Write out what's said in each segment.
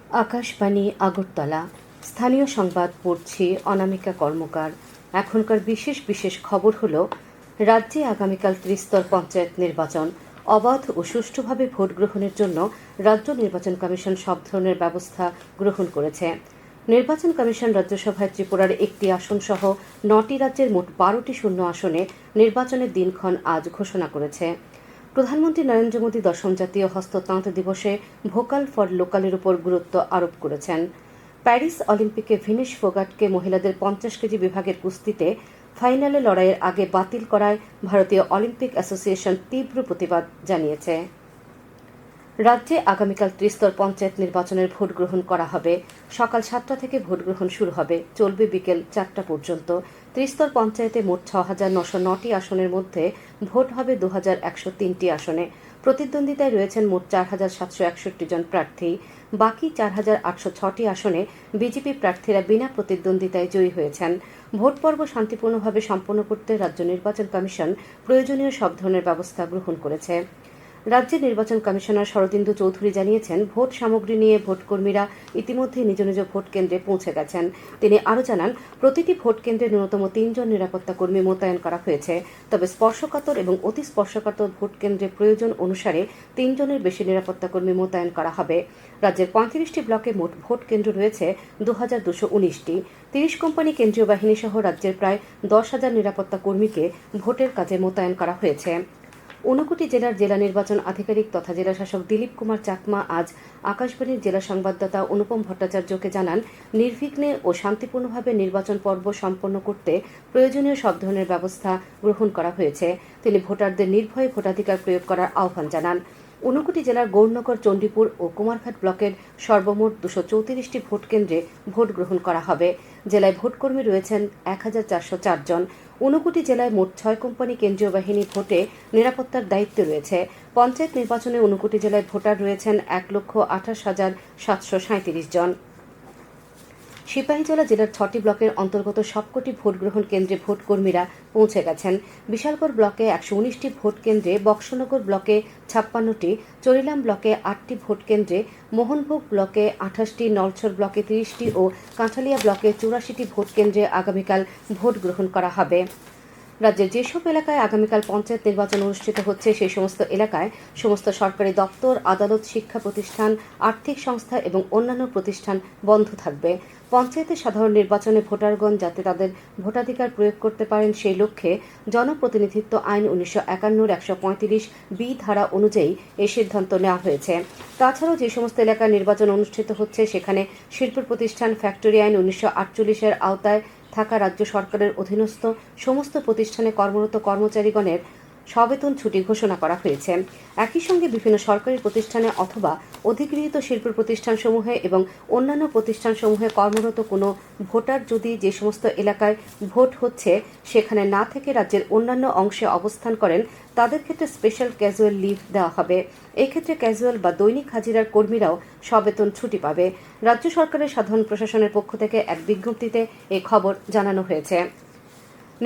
আকাশবাণী আগরতলা। স্থানীয় সংবাদ পড়ছি অনামিকা কর্মকার। এখনকার বিশেষ বিশেষ খবর হলো, রাজ্যে আগামীকাল ত্রিস্তর পঞ্চায়েত নির্বাচন। অবাধ ও সুষ্ঠুভাবে ভোট গ্রহণের জন্য রাজ্য নির্বাচন কমিশন সব ধরনের ব্যবস্থা গ্রহণ করেছে। নির্বাচন কমিশন রাজ্যসভায় ত্রিপুরার একটি আসন সহ 9টি রাজ্যের মোট 12টি শূন্য আসনে নির্বাচনের দিনক্ষণ আজ ঘোষণা করেছে। প্রধানমন্ত্রী নরেন্দ্র মোদী 10ম জাতীয় হস্ততাঁত দিবসে ভোকাল ফর লোকালের উপর গুরুত্ব আরোপ করেছেন। প্যারিস অলিম্পিকে ভিনেশ ফোগাটকে মহিলাদের 50 কেজি বিভাগের কুস্তিতে ফাইনালে লড়াইয়ের আগে বাতিল করায় ভারতীয় অলিম্পিক অ্যাসোসিয়েশন তীব্র প্রতিবাদ জানিয়েছে। রাজ্যে আগামীকাল ত্রিস্তর পঞ্চায়েত নির্বাচনের ভোট গ্রহণ করা হবে। সকাল 7টা থেকে ভোট গ্রহণ শুরু হবে, চলবে বিকেল 4টা পর্যন্ত। ত্রিস্তর পঞ্চায়েতে মোট 6,909টি আসনের মধ্যে ভোট হবে 2,103টি আসনে। প্রতিদ্বন্দ্বিতায় রয়েছেন মোট 4,761 জন প্রার্থী। বাকি 4,806টি আসনে বিজেপি প্রার্থীরা বিনা প্রতিদ্বন্দ্বিতায় জয়ী হয়েছেন। ভোট পর্ব শান্তিপূর্ণভাবে সম্পন্ন করতে রাজ্য নির্বাচন কমিশন প্রয়োজনীয় সব ধরনের ব্যবস্থা গ্রহণ করেছে। রাজ্যের নির্বাচন কমিশনার শরদিন্দু চৌধুরী জানিয়েছেন, ভোট সামগ্রী নিয়ে ভোটকর্মীরা ইতিমধ্যে নিজ নিজ ভোট কেন্দ্রে পৌঁছে গেছেন। তিনি আরও জানান, প্রতিটি ভোট কেন্দ্রে ন্যূনতম 3 জন নিরাপত্তা কর্মী মোতায়েন করা হয়েছে। তবে স্পর্শকাতর এবং অতি স্পর্শকাতর ভোট কেন্দ্রে প্রয়োজন অনুসারে 3 জনের বেশি নিরাপত্তা কর্মী মোতায়েন করা হবে। রাজ্যের 35টি ব্লকে মোট ভোট কেন্দ্র রয়েছে 2,219টি। 30 কোম্পানি কেন্দ্রীয় বাহিনী সহ রাজ্যের প্রায় 10,000 নিরাপত্তা কর্মীকে ভোটের কাজে মোতায়েন করা হয়েছে। ঊনকোটি জেলার জেলা নির্বাচন আধিকারিক তথা জেলাশাসক দিলীপ কুমার চাকমা আজ আকাশবাণীর জেলা সংবাদদাতা অনুপম ভট্টাচার্যকে জানান, নির্বিঘ্নে ও শান্তিপূর্ণভাবে নির্বাচন পর্ব সম্পন্ন করতে প্রয়োজনীয় সব ধরনের ব্যবস্থা গ্রহণ করা হয়েছে। তিনি ভোটারদের নির্ভয়ে ভোটাধিকার প্রয়োগ করার আহ্বান জানান। ঊনকোটি জেলার গৌরনগর, চণ্ডীপুর ও কুমারঘাট ব্লকের সর্বমোট 234টি ভোট কেন্দ্রে ভোট গ্রহণ করা হবে। জেলায় ভোটকর্মী রয়েছেন 1,404 জন। ঊনকোটি জেলায় মোট 6 কোম্পানি কেন্দ্রীয় বাহিনী ভোটে নিরাপত্তার দায়িত্বে রয়েছে। পঞ্চায়েত নির্বাচনে ঊনকোটি জেলায় ভোটার রয়েছেন 1,28,737 জন। সিপাহীজলা জেলার 6টি ব্লকের অন্তর্গত সবকটি ভোট গ্রহণ কেন্দ্রে ভোটকর্মীরা পৌঁছে গেছেন। বিশালগড় ব্লকে 119টি ভোট কেন্দ্রে, বক্সনগর ব্লকে 56টি, চরিলাম ব্লকে 8টি ভোট কেন্দ্রে, মোহনভোগ ব্লকে 28টি, নলছর ব্লকে 30টি ও কাঁঠালিয়া ব্লকে 84টি ভোট কেন্দ্রে আগামীকাল ভোট গ্রহণ করা হবে। রাজ্যের যেসব এলাকায় আগামীকাল পঞ্চায়েত নির্বাচন অনুষ্ঠিত হচ্ছে, সেই সমস্ত এলাকায় সমস্ত সরকারি দপ্তর, আদালত, শিক্ষা প্রতিষ্ঠান, আর্থিক সংস্থা এবং অন্যান্য প্রতিষ্ঠান বন্ধ থাকবে। পঞ্চায়েতের সাধারণ নির্বাচনে ভোটারগণ যাতে তাদের ভোটাধিকার প্রয়োগ করতে পারেন, সেই লক্ষ্যে জনপ্রতিনিধিত্ব আইন 1951 135 বি ধারা অনুযায়ী এই সিদ্ধান্ত নেওয়া হয়েছে। তাছাড়াও যে সমস্ত এলাকায় নির্বাচন অনুষ্ঠিত হচ্ছে, সেখানে শিল্প প্রতিষ্ঠান, ফ্যাক্টরি আইন 1948 আওতায় থাকা রাজ্য সরকারের অধীনস্থ সমস্ত প্রতিষ্ঠানে কর্মরত কর্মচারীগণের সবেতন ছুটি ঘোষণা করা হয়েছে। একই সঙ্গে বিভিন্ন সরকারি প্রতিষ্ঠানে অথবা অধিগৃহীত শিল্প প্রতিষ্ঠানসমূহে এবং অন্যান্য প্রতিষ্ঠানসমূহে কর্মরত কোনো ভোটার যদি যে সমস্ত এলাকায় ভোট হচ্ছে সেখানে না থেকে রাজ্যের অন্যান্য অংশে অবস্থান করেন, তাদের ক্ষেত্রে স্পেশাল ক্যাজুয়াল লিভ দেওয়া হবে। এই ক্ষেত্রে ক্যাজুয়াল বা দৈনিক হাজিরার কর্মীরাও সবেতন ছুটি পাবে। রাজ্য সরকারের সাধারণ প্রশাসনের পক্ষ থেকে এক বিজ্ঞপ্তিতে এই খবর জানানো হয়েছে।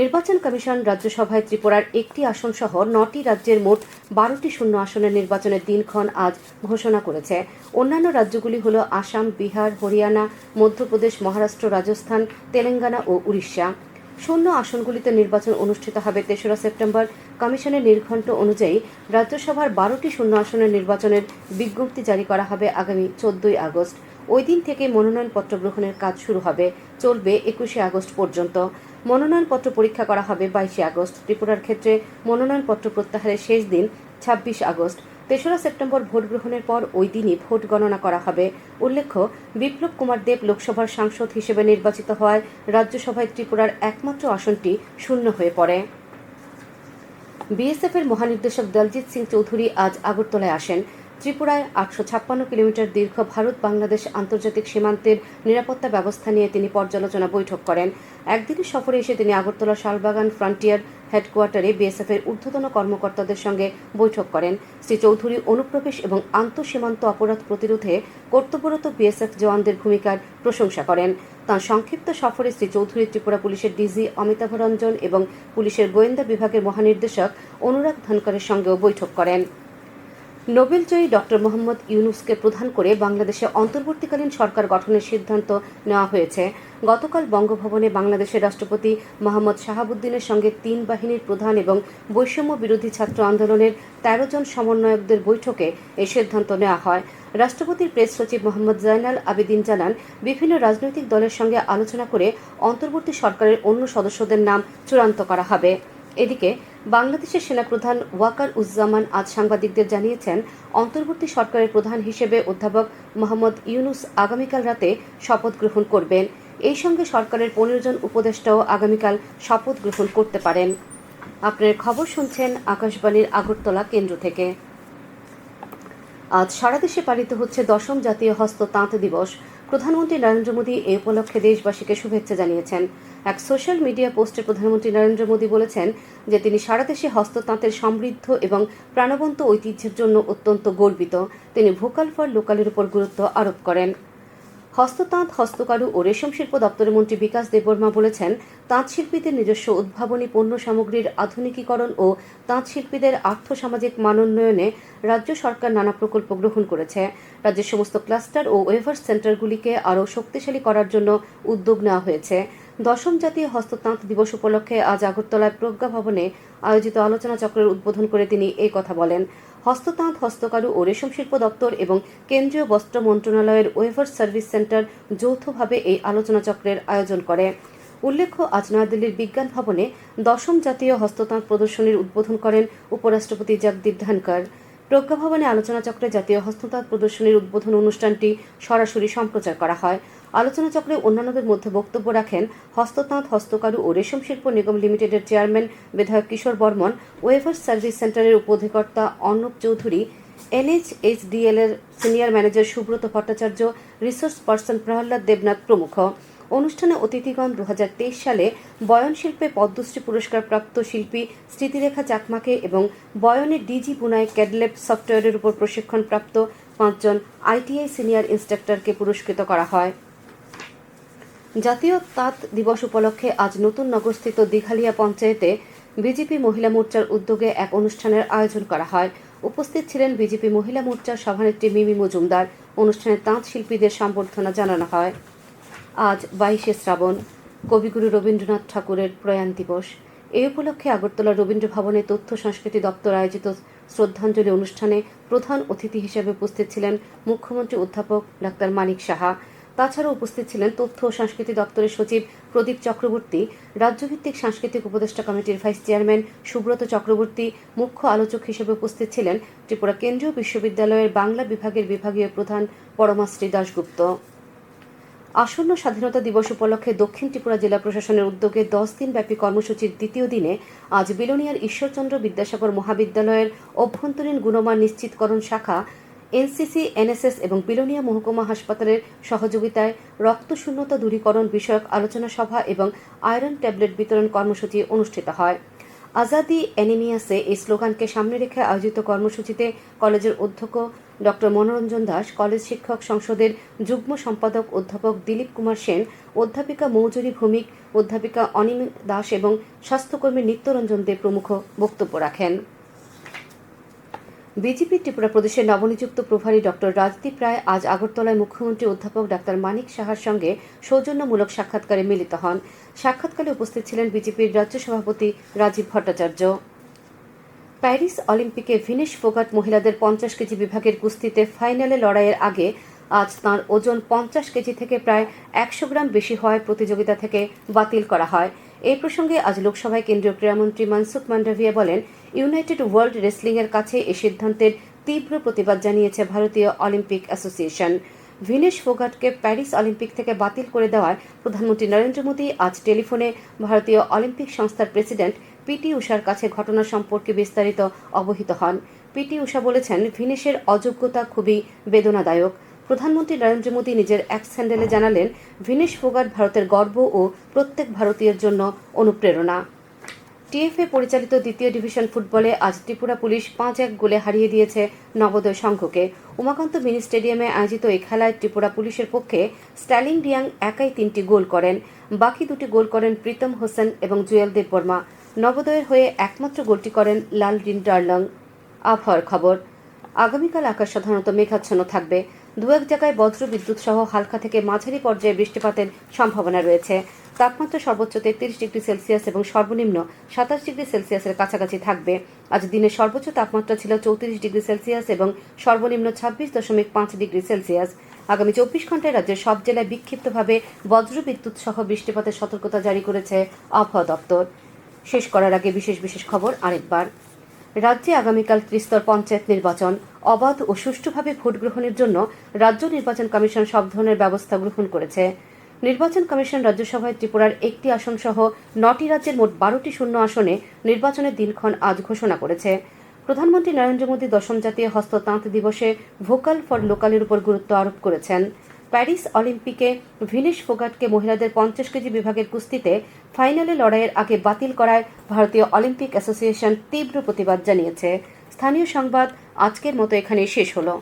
নির্বাচন কমিশন রাজ্যসভায় ত্রিপুরার একটি আসন সহ 9টি রাজ্যের মোট 12টি শূন্য আসনের নির্বাচনের দিনক্ষণ আজ ঘোষণা করেছে। অন্যান্য রাজ্যগুলি হল আসাম, বিহার, হরিয়ানা, মধ্যপ্রদেশ, মহারাষ্ট্র, রাজস্থান, তেলেঙ্গানা ও উড়িষ্যা। শূন্য আসনগুলিতে নির্বাচন অনুষ্ঠিত হবে 3রা সেপ্টেম্বর। কমিশনের নির্ঘণ্ট অনুযায়ী রাজ্যসভার 12টি শূন্য আসনের নির্বাচনের বিজ্ঞপ্তি জারি করা হবে আগামী 14ই আগস্ট। ওই দিন থেকে মনোনয়নপত্র গ্রহণের কাজ শুরু হবে, চলবে 21শে আগস্ট পর্যন্ত। মনোনয়নপত্র পরীক্ষা করা হবে 22শে আগস্ট। ত্রিপুরার ক্ষেত্রে মনোনয়নপত্র প্রত্যাহারের শেষ দিন 26 আগস্ট। 3রা সেপ্টেম্বর ভোট গ্রহণের পর ওই দিনই ভোট গণনা করা হবে। উল্লেখ্য, বিপ্লব কুমার দেব লোকসভার সাংসদ হিসেবে নির্বাচিত হওয়ায় রাজ্যসভায় ত্রিপুরার একমাত্র আসনটি শূন্য হয়ে পড়ে। বিএসএফের মহানির্দেশক দলজিৎ সিং চৌধুরী আজ আগরতলায় আসেন। ত্রিপুরায় 856 কিলোমিটার দীর্ঘ ভারত বাংলাদেশ আন্তর্জাতিক সীমান্তের নিরাপত্তা ব্যবস্থা নিয়ে তিনি পর্যালোচনা বৈঠক করেন। একদিনের সফরে এসে তিনি আগরতলা শালবাগান ফ্রন্টিয়ার হেডকোয়ার্টারে বিএসএফের ঊর্ধ্বতন কর্মকর্তাদের সঙ্গে বৈঠক করেন। শ্রী চৌধুরী অনুপ্রবেশ এবং আন্তঃসীমান্ত অপরাধ প্রতিরোধে কর্তব্যরত বিএসএফ জওয়ানদের ভূমিকার প্রশংসা করেন। তাঁর সংক্ষিপ্ত সফরে শ্রী চৌধুরী ত্রিপুরা পুলিশের ডিজি অমিতাভ রঞ্জন এবং পুলিশের গোয়েন্দা বিভাগের মহানির্দেশক অনুরাগ ধনকরের সঙ্গেও বৈঠক করেন। নোবেলজয়ী ডক্টর মোহাম্মদ ইউনুসকে প্রধান করে বাংলাদেশে অন্তর্বর্তীকালীন সরকার গঠনের সিদ্ধান্ত নেওয়া হয়েছে। গতকাল বঙ্গভবনে বাংলাদেশের রাষ্ট্রপতি মোহাম্মদ শাহাবুদ্দিনের সঙ্গে তিন বাহিনীর প্রধান এবং বৈষম্য বিরোধী ছাত্র আন্দোলনের ১৩ জন সমন্বয়কদের বৈঠকে এই সিদ্ধান্ত নেওয়া হয়। রাষ্ট্রপতির প্রেস সচিব মোহাম্মদ জাইনাল আবেদিন জানান, বিভিন্ন রাজনৈতিক দলের সঙ্গে আলোচনা করে অন্তর্বর্তী সরকারের অন্য সদস্যদের নাম চূড়ান্ত করা হবে। এদিকে বাংলাদেশের সেনাপ্রধান ওয়াকার উজ্জামান আজ সাংবাদিকদের জানিয়েছেন, অন্তর্বর্তী সরকারের প্রধান হিসেবে অধ্যাপক মোহাম্মদ ইউনুস আগামীকাল রাতে শপথ গ্রহণ করবেন। এই সঙ্গে সরকারের ১৫ জন উপদেষ্টাও আগামীকাল শপথ গ্রহণ করতে পারেন। আপনার খবর শুনছেন আকাশবাণীর আগরতলা কেন্দ্র থেকে। আজ সারা দেশে পালিত হচ্ছে ১০ম জাতীয় হস্ত তাঁত দিবস। প্রধানমন্ত্রী নরেন্দ্র মোদী এই উপলক্ষে দেশবাসীকে শুভেচ্ছা জানিয়েছেন। এক সোশ্যাল মিডিয়া পোস্টে প্রধানমন্ত্রী নরেন্দ্র মোদী বলেছেন যে তিনি সারা দেশে হস্ততাঁতের সমৃদ্ধ এবং প্রাণবন্ত ঐতিহ্যের জন্য অত্যন্ত গর্বিত। তিনি ভোকাল ফর লোকালের উপর গুরুত্ব আরোপ করেন। হস্ততাঁত, হস্তকারু ও রেশম শিল্প দপ্তরের মন্ত্রী বিকাশ দেববর্মা বলেছেন, তাঁত শিল্পীদের নিজস্ব উদ্ভাবনী পণ্য সামগ্রীর আধুনিকীকরণ ও তাঁত শিল্পীদের আর্থসামাজিক মানোন্নয়নে রাজ্য সরকার নানা প্রকল্প গ্রহণ করেছে। রাজ্যের সমস্ত ক্লাস্টার ও ওয়েভার সেন্টারগুলিকে আরও শক্তিশালী করার জন্য উদ্যোগ নেওয়া হয়েছে। ১০ম জাতীয় হস্ততাঁত দিবস উপলক্ষে আজ আগরতলায় প্রজ্ঞা ভবনে আয়োজিত আলোচনা চক্রের উদ্বোধন করে তিনি এই কথা বলেন। হস্ততাঁত, হস্তকারু ও রেশম শিল্প দপ্তর এবং কেন্দ্রীয় বস্ত্র মন্ত্রণালয়ের ওয়েভার সার্ভিস সেন্টার যৌথভাবে এই আলোচনা চক্রের আয়োজন করে। উল্লেখ্য, আজ নয়াদিল্লির বিজ্ঞান ভবনে ১০ম জাতীয় হস্ততাঁত প্রদর্শনীর উদ্বোধন করেন উপরাষ্ট্রপতি জগদীপ ধনখড়। প্রজ্ঞা ভবনে আলোচনা চক্রে জাতীয় হস্ততাঁত প্রদর্শনীর উদ্বোধন অনুষ্ঠানটি সরাসরি সম্প্রচার করা হয়। আলোচনা চক্রে অন্যান্যদের মধ্যে বক্তব্য রাখেন হস্ততাঁত, হস্তকারু ও রেশম শিল্প নিগম লিমিটেডের চেয়ারম্যান বিধায়ক কিশোর বর্মন, ওয়েভার সার্ভিস সেন্টারের উপঅধিকর্তা অর্ণব চৌধুরী, NHHDL এর senior manager Subrata Bhattacharya, resource person Prahlad Debnath প্রমুখ। অনুষ্ঠানে অতিথিগণ ২০২৩ সালে বয়ন শিল্পে পদ্মশ্রী পুরস্কারপ্রাপ্ত শিল্পী স্মৃতিরেখা চাকমাকে এবং বয়নের ডিজি বুনাই ক্যাডলেব সফটওয়্যারের উপর প্রশিক্ষণপ্রাপ্ত ৫ জন ITI সিনিয়র ইন্সট্রাক্টরকে পুরস্কৃত করা হয়। জাতীয় তাঁত দিবস উপলক্ষে আজ নতুন নগরস্থিত দিঘালিয়া পঞ্চায়েতে বিজেপি মহিলা মোর্চার উদ্যোগে এক অনুষ্ঠানের আয়োজন করা হয়। উপস্থিত ছিলেন বিজেপি মহিলা মোর্চার সভানেত্রী মিমি মজুমদার। অনুষ্ঠানে তাঁত শিল্পীদের সম্বর্ধনা জানানো হয়। আজ ২২শে শ্রাবণ, কবিগুরু রবীন্দ্রনাথ ঠাকুরের প্রয়াণ দিবস। এই উপলক্ষে আগরতলা রবীন্দ্র ভবনে তথ্য সংস্কৃতি দপ্তর আয়োজিত শ্রদ্ধাঞ্জলি অনুষ্ঠানে প্রধান অতিথি হিসেবে উপস্থিত ছিলেন মুখ্যমন্ত্রী অধ্যাপক ডাক্তার মানিক সাহা। তাছাড়াও উপস্থিত ছিলেন তথ্য ও সংস্কৃতি দপ্তরের সচিব প্রদীপ চক্রবর্তী, রাজ্যভিত্তিক সাংস্কৃতিক উপদেষ্টা কমিটির ভাইস চেয়ারম্যান সুব্রত চক্রবর্তী। মুখ্য আলোচক হিসেবে উপস্থিত ছিলেন ত্রিপুরা কেন্দ্রীয় বিশ্ববিদ্যালয়ের বাংলা বিভাগের বিভাগীয় প্রধান পরমাশ্রী দাশগুপ্ত। আসন্ন স্বাধীনতা দিবস উপলক্ষে দক্ষিণ ত্রিপুরা জেলা প্রশাসনের উদ্যোগে ১০ দিনব্যাপী কর্মসূচির দ্বিতীয় দিনে আজ বিলোনিয়ার ঈশ্বরচন্দ্র বিদ্যাসাগর মহাবিদ্যালয়ের অভ্যন্তরীণ গুণমান নিশ্চিতকরণ শাখা, NCC, NSS এবং বিলোনিয়া মহকুমা হাসপাতালের সহযোগিতায় রক্তশূন্যতা দূরীকরণ বিষয়ক আলোচনা সভা এবং আয়রন ট্যাবলেট বিতরণ কর্মসূচি অনুষ্ঠিত হয়। আজাদি অ্যানিমিয়াসে এই স্লোগানকে সামনে রেখে আয়োজিত কর্মসূচিতে কলেজের অধ্যক্ষ ডক্টর মনোরঞ্জন দাস, কলেজ শিক্ষক সংসদের যুগ্ম সম্পাদক অধ্যাপক দিলীপ কুমার সেন, অধ্যাপিকা মৌজুরী ভৌমিক, অধ্যাপিকা অনিমা দাস এবং স্বাস্থ্যকর্মী নিত্যরঞ্জন দে প্রমুখ বক্তব্য রাখেন। বিজেপি ত্রিপুরা প্রদেশের নবনিযুক্ত প্রভারী ডক্টর রাজদীপ রায় আজ আগরতলায় মুখ্যমন্ত্রী অধ্যাপক ডাক্তার মানিক সাহার সঙ্গে সৌজন্যমূলক সাক্ষাৎকারে মিলিত হন। সাক্ষাৎকারে উপস্থিত ছিলেন বিজেপির রাজ্য সভাপতি রাজীব ভট্টাচার্য। প্যারিস অলিম্পিকে ভিনেশ ফোগাট মহিলাদের ৫০ কেজি বিভাগের কুস্তিতে ফাইনালে লড়াইয়ের আগে আজ তাঁর ওজন ৫০ কেজি থেকে প্রায় ১০০ গ্রাম বেশি হওয়ায় প্রতিযোগিতা থেকে বাতিল করা হয়। এই প্রসঙ্গে আজ লোকসভায় কেন্দ্রীয় ক্রীড়ামন্ত্রী মনসুখ মান্ডাভিয়া বলেন, ইউনাইটেড ওয়ার্ল্ড রেসলিংয়ের কাছে এই সিদ্ধান্তের তীব্র প্রতিবাদ জানিয়েছে ভারতীয় অলিম্পিক অ্যাসোসিয়েশন। ভিনেশ ফোগাটকে প্যারিস অলিম্পিক থেকে বাতিল করে দেওয়ায় প্রধানমন্ত্রী নরেন্দ্র মোদী আজ টেলিফোনে ভারতীয় অলিম্পিক সংস্থার প্রেসিডেন্ট PT উষার কাছে ঘটনা সম্পর্কে বিস্তারিত অবহিত হন। PT উষা বলেছেন, ভিনেশের অযোগ্যতা খুবই বেদনাদায়ক। প্রধানমন্ত্রী নরেন্দ্র মোদী নিজের এক্স হ্যান্ডেলে জানালেন, ভিনেশ ফোগাট ভারতের গর্ব ও প্রত্যেক ভারতীয়ের জন্য অনুপ্রেরণা। TFA পরিচালিত দ্বিতীয় ডিভিশন ফুটবলে আজ ত্রিপুরা পুলিশ ৫-১ গোলে হারিয়ে দিয়েছে নবোদয় সংঘকে। উমাকান্ত মিনি স্টেডিয়ামে আয়োজিত এই খেলায় ত্রিপুরা পুলিশের পক্ষে স্ট্যালিং রিয়াং একাই ৩টি গোল করেন। বাকি 2টি গোল করেন প্রীতম হোসেন এবং জুয়েল দেববর্মা। নবোদয়ের হয়ে একমাত্র গোলটি করেন লাল রিন ডার্লং। আবহাওয়ার খবর। আগামীকাল আকাশ সাধারণত মেঘাচ্ছন্ন থাকবে। দু এক জায়গায় বজ্র বিদ্যুৎ সহ হালকা থেকে মাঝারি পর্যায়ে বৃষ্টিপাতের সম্ভাবনা রয়েছে। তাপমাত্রা সর্বোচ্চ 33 ডিগ্রি সেলসিয়াস এবং সর্বনিম্ন 27 ডিগ্রি সেলসিয়াসের কাছাকাছি থাকবে। আজ দিনের সর্বোচ্চ তাপমাত্রা ছিল 34 ডিগ্রি সেলসিয়াস এবং সর্বনিম্ন 26.5 ডিগ্রি সেলসিয়াস। আগামী 24 ঘন্টায় রাজ্যের সব জেলায় বিক্ষিপ্তভাবে বজ্র বিদ্যুৎ সহ বৃষ্টিপাতের সতর্কতা জারি করেছে আবহাওয়া দপ্তর। শেষ করার আগে বিশেষ খবর আরেকবার। রাজ্যে আগামীকাল ত্রিস্তর পঞ্চায়েত নির্বাচন। অবাধ ও সুষ্ঠুভাবে ভোট গ্রহণের জন্য রাজ্য নির্বাচন কমিশন সব ধরনের ব্যবস্থা গ্রহণ করেছে। নির্বাচন কমিশন রাজ্যসভায় ত্রিপুরার 1টি আসন সহ 9টি রাজ্যের মোট 12টি শূন্য আসনে নির্বাচনের দিনক্ষণ আজ ঘোষণা করেছে। প্রধানমন্ত্রী নরেন্দ্র মোদী 10ম জাতীয় হস্ততাঁত দিবসে ভোকাল ফর লোকালের উপর গুরুত্ব আরোপ করেছেন। প্যারিস অলিম্পিকে ভিনেশ ফোগাটকে মহিলাদের 50 কেজি বিভাগের কুস্তিতে ফাইনালে লড়াইয়ের আগে বাতিল করায় ভারতীয় অলিম্পিক অ্যাসোসিয়েশন তীব্র প্রতিবাদ জানিয়েছে। স্থানীয় সংবাদ আজকের মতো এখানেই শেষ হলো।